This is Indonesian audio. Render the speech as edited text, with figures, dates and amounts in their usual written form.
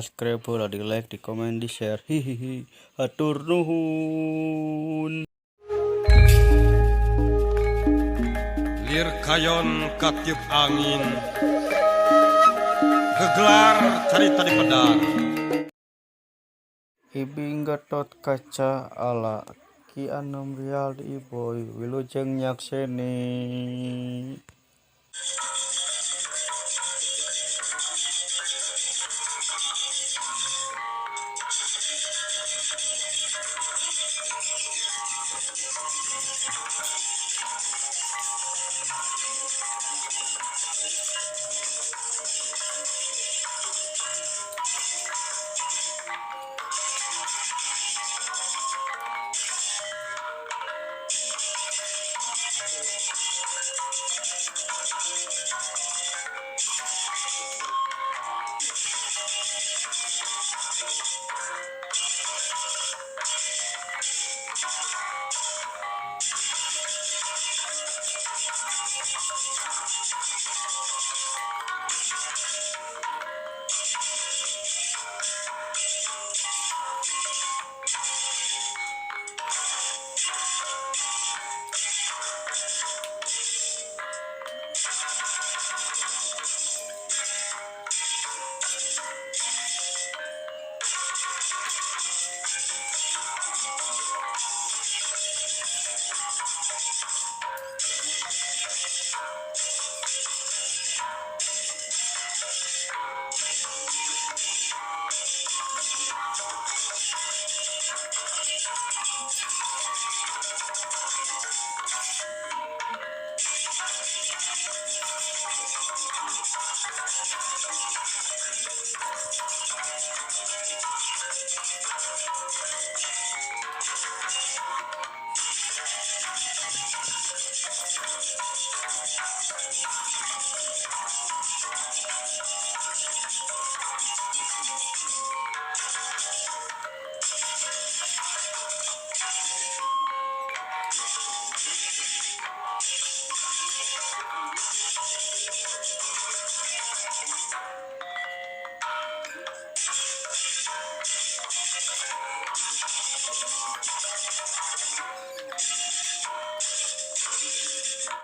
subscribe, di like, di komen, di share. Hihihi. Hatur nuhun. Lir kayon katiup angin, gegelar carita di pedang. Ibing Gatot Kaca ala Ki Anom Rial di Iboy Wilujeng Nyakseni.